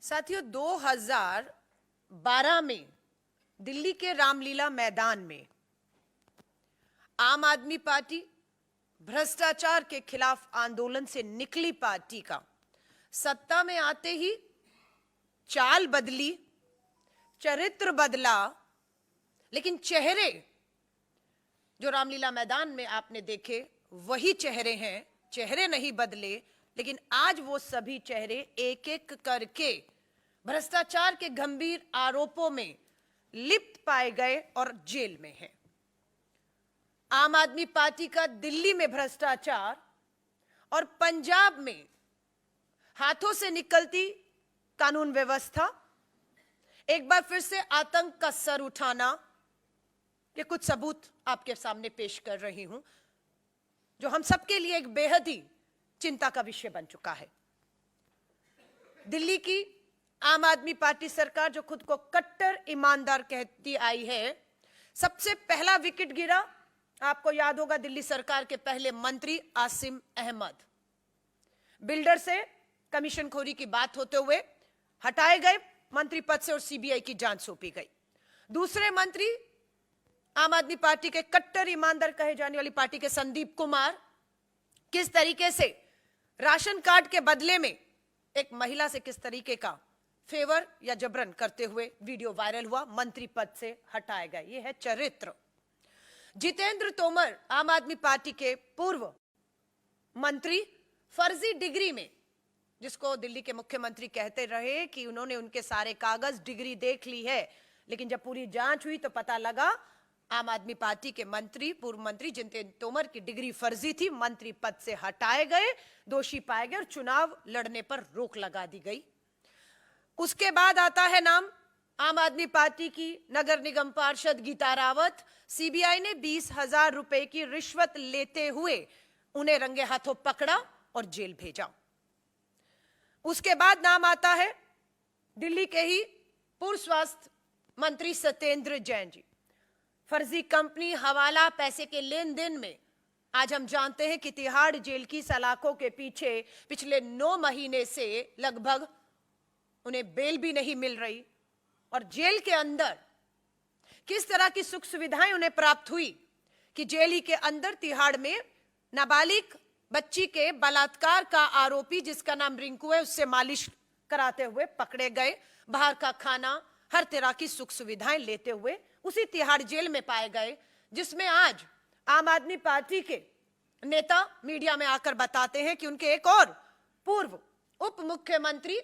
साथियों, 2012 में दिल्ली के रामलीला मैदान में आम आदमी पार्टी भ्रष्टाचार के खिलाफ आंदोलन से निकली पार्टी का सत्ता में आते ही चाल बदली, चरित्र बदला, लेकिन चेहरे जो रामलीला मैदान में आपने देखे वही चेहरे हैं। चेहरे नहीं बदले, लेकिन आज वो सभी चेहरे एक एक करके भ्रष्टाचार के गंभीर आरोपों में लिप्त पाए गए और जेल में हैं। आम आदमी पार्टी का दिल्ली में भ्रष्टाचार और पंजाब में हाथों से निकलती कानून व्यवस्था, एक बार फिर से आतंक का सर उठाना, ये कुछ सबूत आपके सामने पेश कर रही हूं जो हम सबके लिए एक बेहद ही चिंता का विषय बन चुका है। दिल्ली की आम आदमी पार्टी सरकार जो खुद को कट्टर ईमानदार कहती आई है, सबसे पहला विकेट गिरा, आपको याद होगा, दिल्ली सरकार के पहले मंत्री आसिम अहमद। बिल्डर से कमीशनखोरी की बात होते हुए हटाए गए मंत्री पद से और सीबीआई की जांच सौंपी गई। दूसरे मंत्री आम आदमी पार्टी के कट्टर ईमानदार कहे जाने वाली पार्टी के संदीप कुमार किस तरीके से राशन कार्ड के बदले में एक महिला से किस तरीके का फेवर या जबरन करते हुए वीडियो वायरल हुआ, मंत्री पद से हटाए गए। यह है चरित्र। जितेंद्र तोमर आम आदमी पार्टी के पूर्व मंत्री, फर्जी डिग्री में, जिसको दिल्ली के मुख्यमंत्री कहते रहे कि उन्होंने उनके सारे कागज डिग्री देख ली है, लेकिन जब पूरी जांच हुई तो पता लगा आम आदमी पार्टी के मंत्री, पूर्व मंत्री जितेंद्र तोमर की डिग्री फर्जी थी। मंत्री पद से हटाए गए, दोषी पाए गए और चुनाव लड़ने पर रोक लगा दी गई। उसके बाद आता है नाम आम आदमी पार्टी की नगर निगम पार्षद गीता रावत। सीबीआई ने 20,000 रुपए की रिश्वत लेते हुए उन्हें रंगे हाथों पकड़ा और जेल भेजा। उसके बाद नाम आता है दिल्ली के ही पूर्व स्वास्थ्य मंत्री सत्येंद्र जैन जी। फर्जी कंपनी, हवाला, पैसे के लेन देन में आज हम जानते हैं कि तिहाड़ जेल की सलाखों के पीछे पिछले 9 महीने से लगभग उन्हें बेल भी नहीं मिल रही और जेल के अंदर किस तरह की सुख सुविधाएं उन्हें प्राप्त हुई कि जेल ही के अंदर तिहाड़ में नाबालिग बच्ची के बलात्कार का आरोपी, जिसका नाम रिंकू है, उससे मालिश कराते हुए पकड़े गए। बाहर का खाना, हर तरह की सुख सुविधाएं लेते हुए उसी तिहाड़ जेल में पाए गए, जिसमें आज आम आदमी पार्टी के नेता मीडिया में आकर बताते हैं कि उनके एक और पूर्व उप मुख्यमंत्री,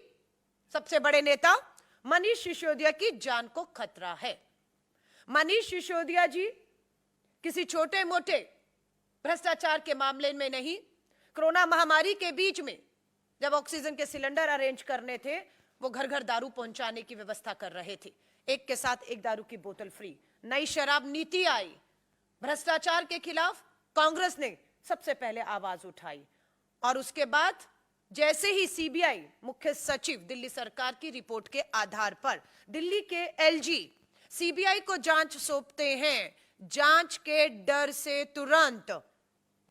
सबसे बड़े नेता मनीष सिसोदिया की जान को खतरा है। मनीष सिसोदिया जी किसी छोटे मोटे भ्रष्टाचार के मामले में नहीं, कोरोना महामारी के बीच में जब ऑक्सीजन के सिलेंडर अरेंज करने थे, वो घर घर दारू पहुंचाने की व्यवस्था कर रहे थे। एक के साथ एक दारू की बोतल फ्री। नई शराब नीति आई, भ्रष्टाचार के खिलाफ कांग्रेस ने सबसे पहले आवाज उठाई और उसके बाद जैसे ही सीबीआई मुख्य सचिव दिल्ली सरकार की रिपोर्ट के आधार पर दिल्ली के एलजी सीबीआई को जांच सौंपते हैं, जांच के डर से तुरंत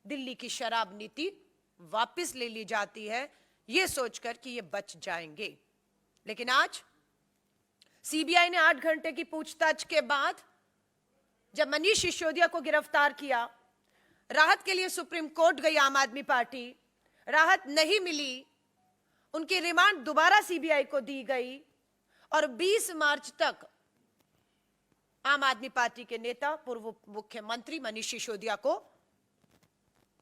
दिल्ली की शराब नीति वापस ले ली जाती है, यह सोचकर कि ये बच जाएंगे। लेकिन आज सीबीआई ने 8 घंटे की पूछताछ के बाद जब मनीष सिसोदिया को गिरफ्तार किया, राहत के लिए सुप्रीम कोर्ट गई आम आदमी पार्टी, राहत नहीं मिली, उनकी रिमांड दोबारा सीबीआई को दी गई और 20 मार्च तक आम आदमी पार्टी के नेता, पूर्व मुख्यमंत्री मनीष सिसोदिया को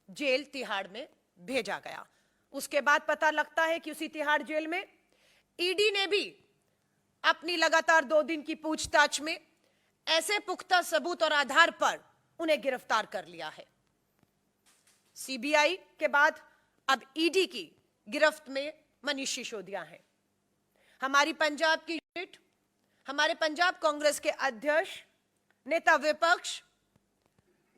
जेल तिहाड़ में भेजा गया। उसके बाद पता लगता है कि उसी तिहाड़ जेल में ईडी ने भी अपनी लगातार 2 दिन की पूछताछ में ऐसे पुख्ता सबूत और आधार पर उन्हें गिरफ्तार कर लिया है। सीबीआई के बाद अब ईडी की गिरफ्त में मनीष सिसोदिया है। हमारी पंजाब की यूनिट, हमारे पंजाब कांग्रेस के अध्यक्ष, नेता विपक्ष,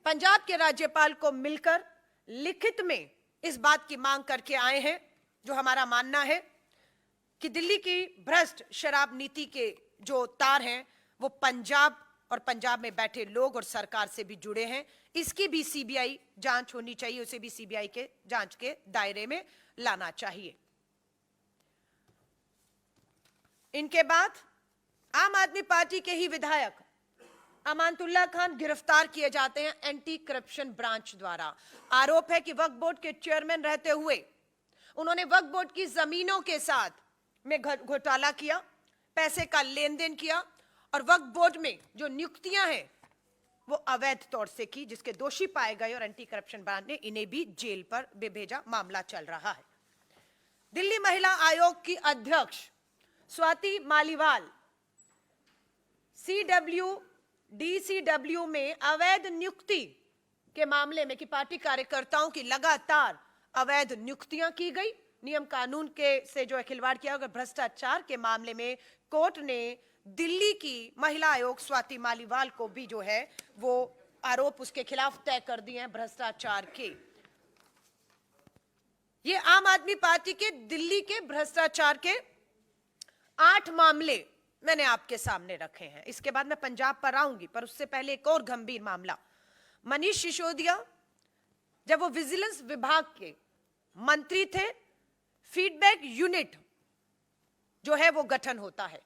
पंजाब के राज्यपाल को मिलकर लिखित में इस बात की मांग करके आए हैं, जो हमारा मानना है कि दिल्ली की भ्रष्ट शराब नीति के जो तार हैं वो पंजाब और पंजाब में बैठे लोग और सरकार से भी जुड़े हैं। इसकी भी सीबीआई जांच होनी चाहिए, उसे भी सीबीआई के जांच के दायरे में लाना चाहिए। इनके बाद आम आदमी पार्टी के ही विधायक अमानतुल्लाह खान गिरफ्तार किए जाते हैं एंटी करप्शन ब्रांच द्वारा। आरोप है कि वक्फ बोर्ड के चेयरमैन रहते हुए उन्होंने वक्फ बोर्ड की जमीनों के साथ में घोटाला किया, पैसे का लेन देन किया और वक्फ बोर्ड में जो नियुक्तियां हैं वो अवैध तौर से की, जिसके दोषी पाए गए और एंटी करप्शन ब्रांच ने इन्हें भी जेल पर भेजा। मामला चल रहा है। दिल्ली महिला आयोग की अध्यक्ष स्वाति मालीवाल डीसीडब्ल्यू में अवैध नियुक्ति के मामले में कि पार्टी कार्यकर्ताओं की लगातार अवैध नियुक्तियां की गई, नियम कानून के से जो खिलवाड़ किया गया, भ्रष्टाचार के मामले में कोर्ट ने दिल्ली की महिला आयोग स्वाति मालीवाल को भी जो है वो आरोप उसके खिलाफ तय कर दिए हैं भ्रष्टाचार के। ये आम आदमी पार्टी के दिल्ली के भ्रष्टाचार के 8 मामले मैंने आपके सामने रखे हैं। इसके बाद मैं पंजाब पर आऊंगी, पर उससे पहले एक और गंभीर मामला। मनीष सिसोदिया जब वो विजिलेंस विभाग के मंत्री थे, फीडबैक यूनिट जो है वो गठन होता है।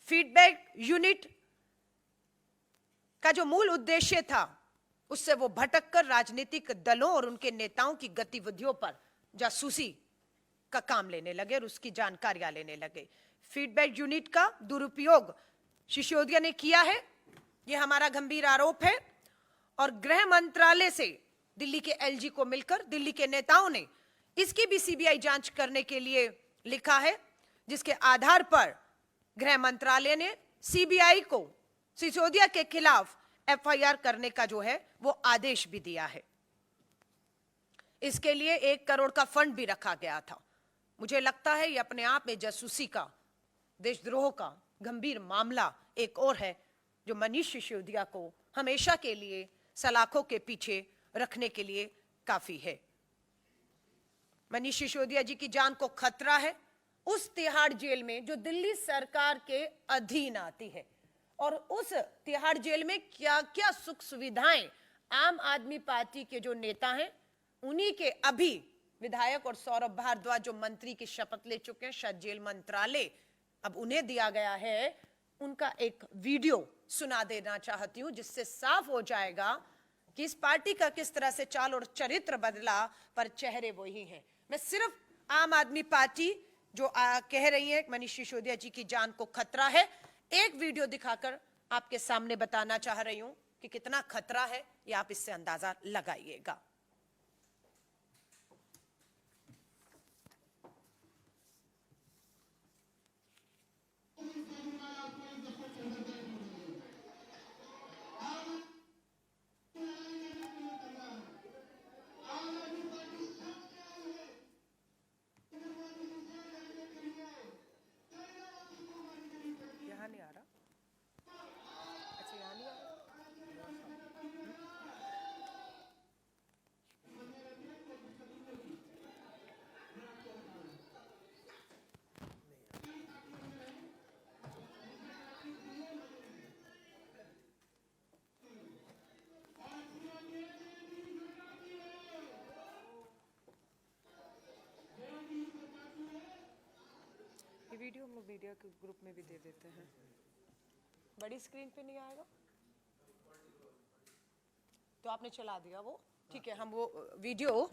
फीडबैक यूनिट का जो मूल उद्देश्य था उससे वो भटककर राजनीतिक दलों और उनके नेताओं की गतिविधियों पर जासूसी का काम लेने लगे और उसकी जानकारियां लेने लगे। फीडबैक यूनिट का दुरुपयोग सिसोदिया ने किया है, यह हमारा गंभीर आरोप है और गृह मंत्रालय से दिल्ली के एलजी को मिलकर दिल्ली के नेताओं ने इसकी भी सीबीआई जांच करने के लिए लिखा है, जिसके आधार पर गृह मंत्रालय ने सीबीआई को सिसोदिया के खिलाफ एफआईआर करने का जो है वो आदेश भी दिया है। इसके लिए 1 करोड़ का फंड भी रखा गया था। मुझे लगता है ये अपने आप में जासूसी का, देशद्रोह का गंभीर मामला एक और है जो मनीष सिसोदिया को हमेशा के लिए सलाखों के पीछे रखने के लिए काफी है। मनीष सिसोदिया जी की जान को खतरा है उस तिहाड़ जेल में जो दिल्ली सरकार के अधीन आती है, और उस तिहाड़ जेल में क्या क्या सुख सुविधाएं आम आदमी पार्टी के जो नेता हैं, उन्हीं के अभी विधायक और सौरभ भारद्वाज जो मंत्री की शपथ ले चुके हैं, शायद जेल मंत्रालय अब उन्हें दिया गया है, उनका एक वीडियो सुना देना चाहती हूं, जिससे साफ हो जाएगा कि इस पार्टी का किस तरह से चाल और चरित्र बदला, पर चेहरे वही हैं। मैं सिर्फ आम आदमी पार्टी जो कह रही है मनीष सिसोदिया जी की जान को खतरा है, एक वीडियो दिखाकर आपके सामने बताना चाह रही हूं कि कितना खतरा है, ये आप इससे अंदाजा लगाइएगा। नहीं आ रहा, अच्छा यहाँ नहीं आ रहा। ये वीडियो हम लोग मीडिया के ग्रुप में भी दे देते हैं। बड़ी स्क्रीन पे नहीं आएगा तो आपने चला दिया वो, ठीक है, हम वो वीडियो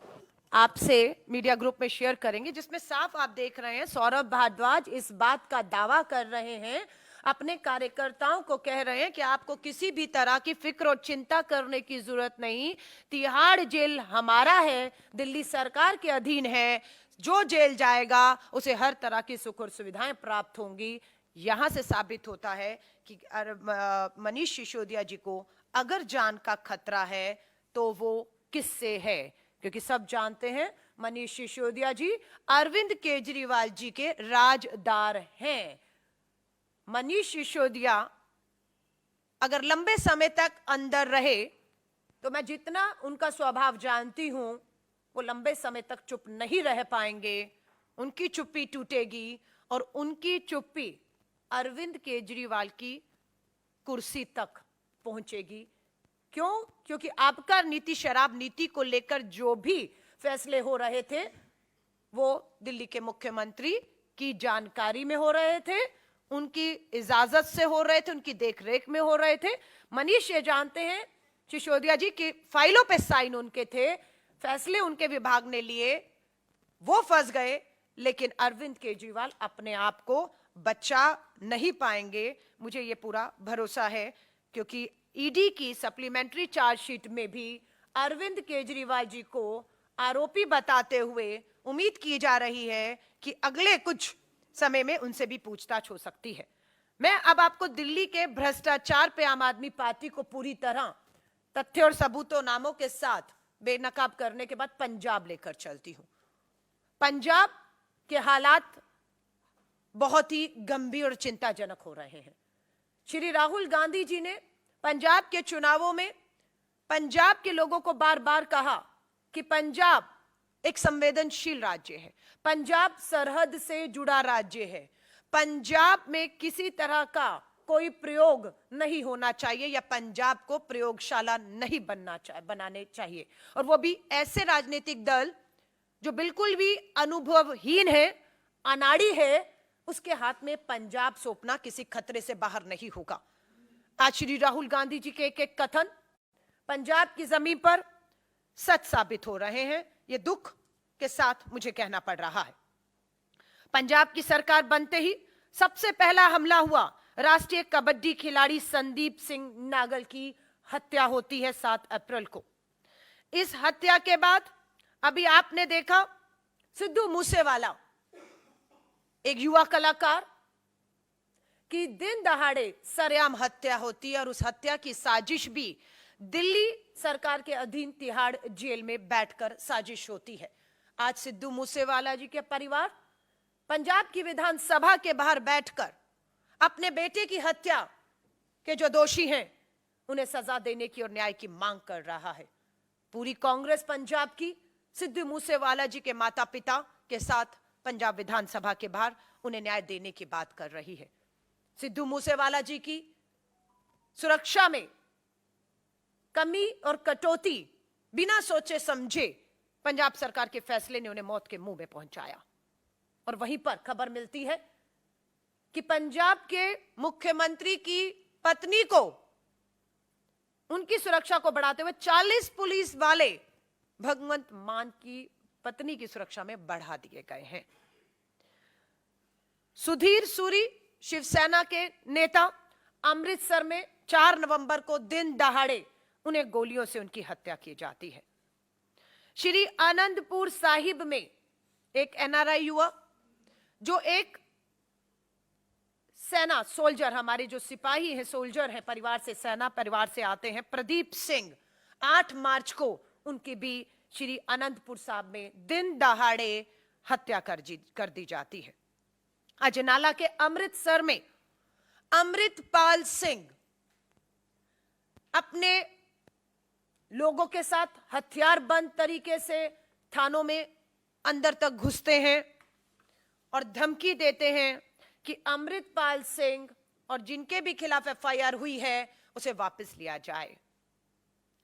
आपसे मीडिया ग्रुप में शेयर करेंगे, जिसमें साफ आप देख रहे हैं सौरभ भारद्वाज इस बात का दावा कर रहे हैं, अपने कार्यकर्ताओं को कह रहे हैं कि आपको किसी भी तरह की फिक्र और चिंता करने की जरूरत नहीं, तिहाड़ जेल हमारा है, दिल्ली सरकार के अधीन है, जो जेल जाएगा उसे हर तरह की सुख और सुविधाएं प्राप्त होंगी। यहां से साबित होता है कि मनीष सिसोदिया जी को अगर जान का खतरा है तो वो किससे है, क्योंकि सब जानते हैं मनीष सिसोदिया जी अरविंद केजरीवाल जी के राजदार हैं। मनीष सिसोदिया अगर लंबे समय तक अंदर रहे तो मैं जितना उनका स्वभाव जानती हूं वो लंबे समय तक चुप नहीं रह पाएंगे, उनकी चुप्पी टूटेगी और उनकी चुप्पी अरविंद केजरीवाल की कुर्सी तक पहुंचेगी। क्यों? क्योंकि आपका नीति शराब नीति को लेकर जो भी फैसले हो रहे थे वो दिल्ली के मुख्यमंत्री की जानकारी में हो रहे थे, उनकी इजाजत से हो रहे थे, उनकी देखरेख में हो रहे थे। मनीष ये जानते हैं सिसोदिया जी की फाइलों पे साइन उनके थे, फैसले उनके विभाग ने लिए, वो फंस गए, लेकिन अरविंद केजरीवाल अपने आप को बचा नहीं पाएंगे, मुझे ये पूरा भरोसा है। क्योंकि ईडी की सप्लीमेंट्री चार्जशीट में भी अरविंद केजरीवाल जी को आरोपी बताते हुए उम्मीद की जा रही है कि अगले कुछ समय में उनसे भी पूछताछ हो सकती है। मैं अब आपको दिल्ली के भ्रष्टाचार पे आम आदमी पार्टी को पूरी तरह तथ्य और सबूतों नामों के साथ बेनकाब करने के बाद पंजाब लेकर चलती हूं। पंजाब के हालात बहुत ही गंभीर और चिंताजनक हो रहे हैं। श्री राहुल गांधी जी ने पंजाब के चुनावों में पंजाब के लोगों को बार बार कहा कि पंजाब एक संवेदनशील राज्य है, पंजाब सरहद से जुड़ा राज्य है, पंजाब में किसी तरह का कोई प्रयोग नहीं होना चाहिए या पंजाब को प्रयोगशाला नहीं बनाने चाहिए। और वो भी ऐसे राजनीतिक दल जो बिल्कुल भी अनुभवहीन है, अनाड़ी है, उसके हाथ में पंजाब सौंपना किसी खतरे से बाहर नहीं होगा। आज श्री राहुल गांधी जी के एक एक कथन पंजाब की जमीन पर सच साबित हो रहे हैं, ये दुख के साथ मुझे कहना पड़ रहा है। पंजाब की सरकार बनते ही सबसे पहला हमला हुआ, राष्ट्रीय कबड्डी खिलाड़ी संदीप सिंह नागल की हत्या होती है 7 अप्रैल को। इस हत्या के बाद अभी आपने देखा सिद्धू मूसेवाला, एक युवा कलाकार की दिन दहाड़े सरेआम हत्या होती है और उस हत्या की साजिश भी दिल्ली सरकार के अधीन तिहाड़ जेल में बैठकर साजिश होती है। आज सिद्धू मूसेवाला जी के परिवार पंजाब की विधानसभा के बाहर बैठकर अपने बेटे की हत्या के जो दोषी हैं उन्हें सजा देने की और न्याय की मांग कर रहा है। पूरी कांग्रेस पंजाब की सिद्धू मूसेवाला जी के माता पिता के साथ पंजाब विधानसभा के बाहर उन्हें न्याय देने की बात कर रही है। सिद्धू मूसेवाला जी की सुरक्षा में कमी और कटौती बिना सोचे समझे पंजाब सरकार के फैसले ने उन्हें मौत के मुंह में पहुंचाया। और वहीं पर खबर मिलती है कि पंजाब के मुख्यमंत्री की पत्नी को, उनकी सुरक्षा को बढ़ाते हुए 40 पुलिस वाले भगवंत मान की पत्नी की सुरक्षा में बढ़ा दिए गए हैं। सुधीर सूरी शिवसेना के नेता, अमृतसर में 4 नवंबर को दिन दहाड़े उन्हें गोलियों से उनकी हत्या की जाती है। श्री आनंदपुर साहिब में एक एनआरआई युवा जो एक सेना सोल्जर, हमारे जो सिपाही हैं सोल्जर हैं, परिवार से, सेना परिवार से आते हैं, प्रदीप सिंह, 8 मार्च को उनकी भी श्री आनंदपुर साहब में दिन दहाड़े हत्या कर दी जाती है। अजनाला के अमृतसर में अमृतपाल सिंह अपने लोगों के साथ हथियारबंद तरीके से थानों में अंदर तक घुसते हैं और धमकी देते हैं कि अमृतपाल सिंह और जिनके भी खिलाफ एफआईआर हुई है उसे वापस लिया जाए।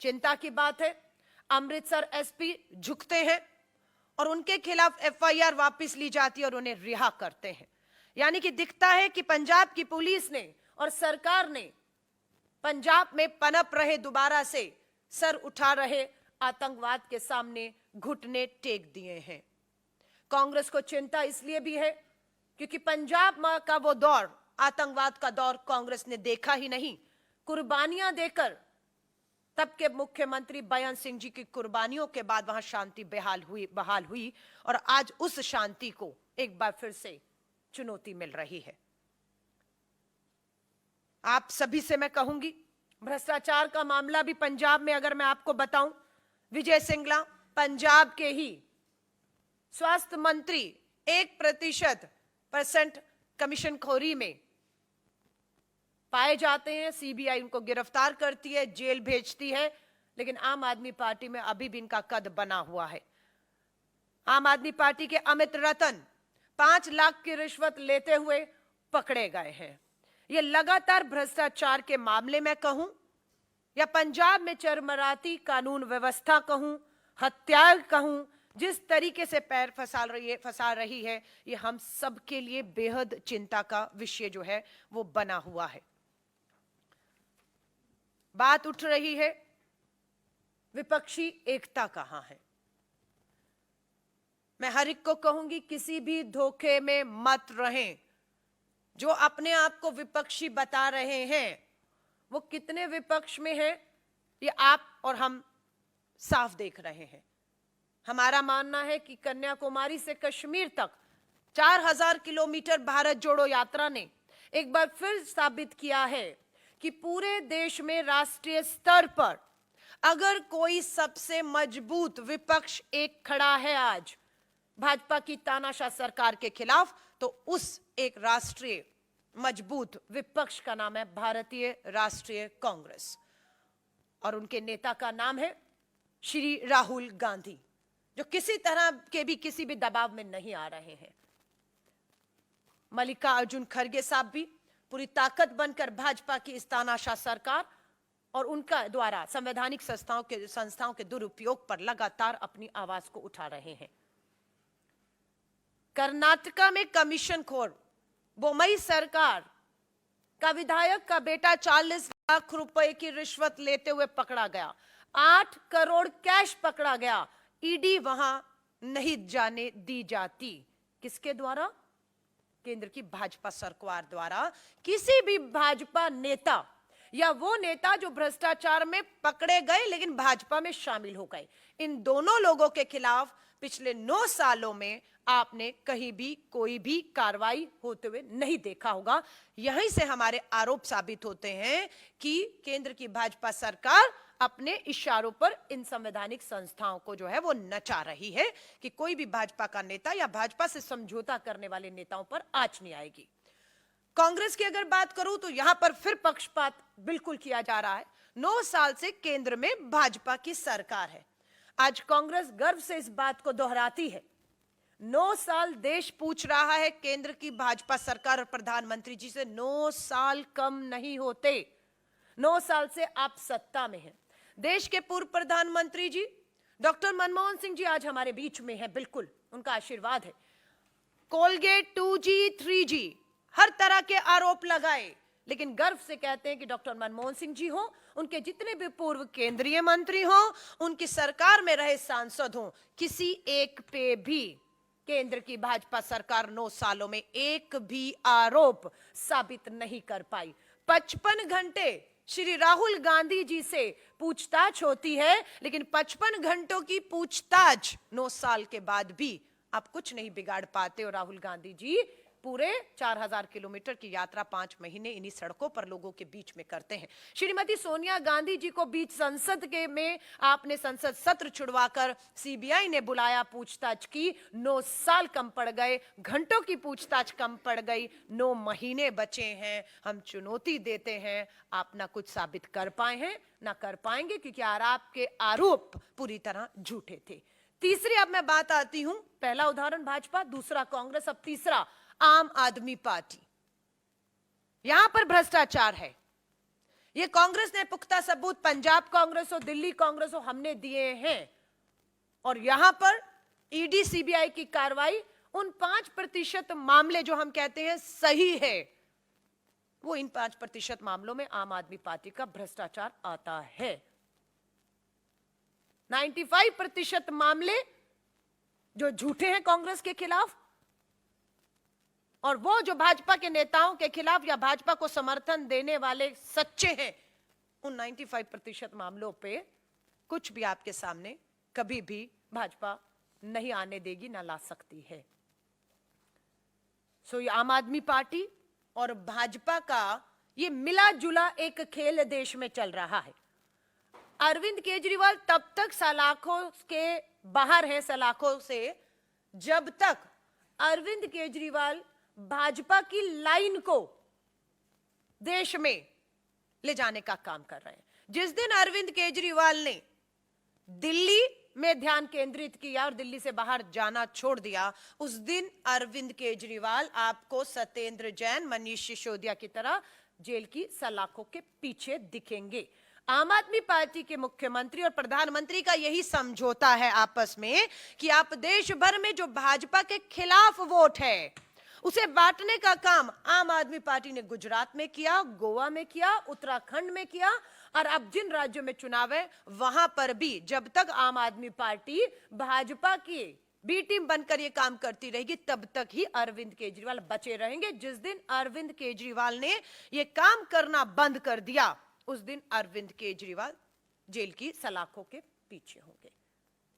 चिंता की बात है, अमृतसर एसपी झुकते हैं और उनके खिलाफ एफआईआर वापस ली जाती है और उन्हें रिहा करते हैं। यानी कि दिखता है कि पंजाब की पुलिस ने और सरकार ने पंजाब में पनप रहे, दोबारा से सर उठा रहे आतंकवाद के सामने घुटने टेक दिए हैं। कांग्रेस को चिंता इसलिए भी है क्योंकि पंजाब का वो दौर, आतंकवाद का दौर कांग्रेस ने देखा ही नहीं। कुर्बानियां देकर, तब के मुख्यमंत्री बयान सिंह जी की कुर्बानियों के बाद वहां शांति बहाल हुई और आज उस शांति को एक बार फिर से चुनौती मिल रही है। आप सभी से मैं कहूंगी, भ्रष्टाचार का मामला भी पंजाब में अगर मैं आपको बताऊं, विजय सिंगला पंजाब के ही स्वास्थ्य मंत्री 1% कमीशनखोरी में पाए जाते हैं। सीबीआई उनको गिरफ्तार करती है, जेल भेजती है, लेकिन आम आदमी पार्टी में अभी भी इनका कद बना हुआ है। आम आदमी पार्टी के अमित रतन 5 लाख की रिश्वत लेते हुए पकड़े गए हैं। ये लगातार भ्रष्टाचार के मामले में कहूं या पंजाब में चरमराती कानून व्यवस्था कहूं, हत्या कहूं जिस तरीके से पैर फंसा रही है, ये हम सबके लिए बेहद चिंता का विषय जो है वो बना हुआ है। बात उठ रही है, विपक्षी एकता कहां है? मैं हर एक को कहूंगी, किसी भी धोखे में मत रहें। जो अपने आप को विपक्षी बता रहे हैं, वो कितने विपक्ष में हैं, ये आप और हम साफ देख रहे हैं। हमारा मानना है कि कन्याकुमारी से कश्मीर तक 4000 किलोमीटर भारत जोड़ो यात्रा ने एक बार फिर साबित किया है कि पूरे देश में राष्ट्रीय स्तर पर अगर कोई सबसे मजबूत विपक्ष एक खड़ा है आज भाजपा की तानाशाह सरकार के खिलाफ, तो उस एक राष्ट्रीय मजबूत विपक्ष का नाम है भारतीय राष्ट्रीय कांग्रेस, और उनके नेता का नाम है श्री राहुल गांधी, जो किसी तरह के भी किसी भी दबाव में नहीं आ रहे हैं। मल्लिकार्जुन खड़गे साहब भी पूरी ताकत बनकर भाजपा की इस तानाशाह सरकार और उनका द्वारा संवैधानिक संस्थाओं के दुरुपयोग पर लगातार अपनी आवाज को उठा रहे हैं। कर्नाटका में कमीशन खोर बोम्मई सरकार का विधायक का बेटा 40 लाख रुपए की रिश्वत लेते हुए पकड़ा गया। 8 करोड़ कैश पकड़ा गया। ईडी वहां नहीं जाने दी जाती। किसके द्वारा? केंद्र की भाजपा सरकार द्वारा। किसी भी भाजपा नेता या वो नेता जो भ्रष्टाचार में पकड़े गए लेकिन भाजपा में शामिल हो गए, इन दोनों लोगों के खिलाफ पिछले 9 सालों में आपने कहीं भी कोई भी कार्रवाई होते हुए नहीं देखा होगा। यहीं से हमारे आरोप साबित होते हैं कि केंद्र की भाजपा सरकार अपने इशारों पर इन संवैधानिक संस्थाओं को जो है वो नचा रही है कि कोई भी भाजपा का नेता या भाजपा से समझौता करने वाले नेताओं पर आंच नहीं आएगी। कांग्रेस की अगर बात करूं तो यहां पर फिर पक्षपात बिल्कुल किया जा रहा है। 9 साल से केंद्र में भाजपा की सरकार है। आज कांग्रेस गर्व से इस बात को दोहराती है। 9 साल देश पूछ रहा है केंद्र की भाजपा सरकार और प्रधानमंत्री जी से, 9 साल कम नहीं होते। 9 साल से आप सत्ता में हैं। देश के पूर्व प्रधानमंत्री जी डॉक्टर मनमोहन सिंह जी आज हमारे बीच में हैं, बिल्कुल उनका आशीर्वाद है। कोलगेट 2G 3G हर तरह के आरोप लगाए, लेकिन गर्व से कहते हैं कि डॉक्टर मनमोहन सिंह जी हो, उनके जितने भी पूर्व केंद्रीय मंत्री हो, उनकी सरकार में रहे सांसद हो, किसी एक पे भी केंद्र की भाजपा सरकार 9 सालों में एक भी आरोप साबित नहीं कर पाई। 55 घंटे श्री राहुल गांधी जी से पूछताछ होती है, लेकिन 55 घंटों की पूछताछ 9 साल के बाद भी आप कुछ नहीं बिगाड़ पाते। और राहुल गांधी जी पूरे 4000 किलोमीटर की यात्रा 5 महीने इन्हीं सड़कों पर लोगों के बीच में करते हैं। श्रीमती सोनिया गांधी जी को बीच संसद के में आपने संसद सत्र छुड़वाकर सीबीआई ने बुलाया, पूछताछ की। 9 साल कम पड़ गए, घंटों की पूछताछ कम पड़ गई, 9 महीने बचे हैं। हम चुनौती देते हैं, आप ना कुछ साबित कर पाए हैं ना कर पाएंगे, क्योंकि आपके आरोप पूरी तरह झूठे थे। तीसरी अब मैं बात आती हूं, पहला उदाहरण भाजपा, दूसरा कांग्रेस, अब तीसरा आम आदमी पार्टी। यहां पर भ्रष्टाचार है। यह कांग्रेस ने पुख्ता सबूत पंजाब कांग्रेस हो, दिल्ली कांग्रेस हो, हमने दिए हैं। और यहां पर ईडी सीबीआई की कार्रवाई उन 5% मामले जो हम कहते हैं सही है, वो इन 5% मामलों में आम आदमी पार्टी का भ्रष्टाचार आता है। 95% मामले जो झूठे हैं कांग्रेस के खिलाफ, और वो जो भाजपा के नेताओं के खिलाफ या भाजपा को समर्थन देने वाले सच्चे हैं, उन 95% मामलों पे कुछ भी आपके सामने कभी भी भाजपा नहीं आने देगी, ना ला सकती है। सो ये आम आदमी पार्टी और भाजपा का ये मिला जुला एक खेल देश में चल रहा है। अरविंद केजरीवाल तब तक सलाखों के बाहर हैं, सलाखों से, जब तक अरविंद केजरीवाल भाजपा की लाइन को देश में ले जाने का काम कर रहे हैं। जिस दिन अरविंद केजरीवाल ने दिल्ली में ध्यान केंद्रित किया और दिल्ली से बाहर जाना छोड़ दिया, उस दिन अरविंद केजरीवाल आपको सत्येंद्र जैन, मनीष सिसोदिया की तरह जेल की सलाखों के पीछे दिखेंगे। आम आदमी पार्टी के मुख्यमंत्री और प्रधानमंत्री का यही समझौता है आपस में कि आप देश भर में जो भाजपा के खिलाफ वोट है उसे बांटने का काम आम आदमी पार्टी ने गुजरात में किया, गोवा में किया, उत्तराखंड में किया, और अब जिन राज्यों में चुनाव है वहां पर भी जब तक आम आदमी पार्टी भाजपा की बी टीम बनकर ये काम करती रहेगी तब तक ही अरविंद केजरीवाल बचे रहेंगे। जिस दिन अरविंद केजरीवाल ने ये काम करना बंद कर दिया उस दिन अरविंद केजरीवाल जेल की सलाखों के पीछे होंगे।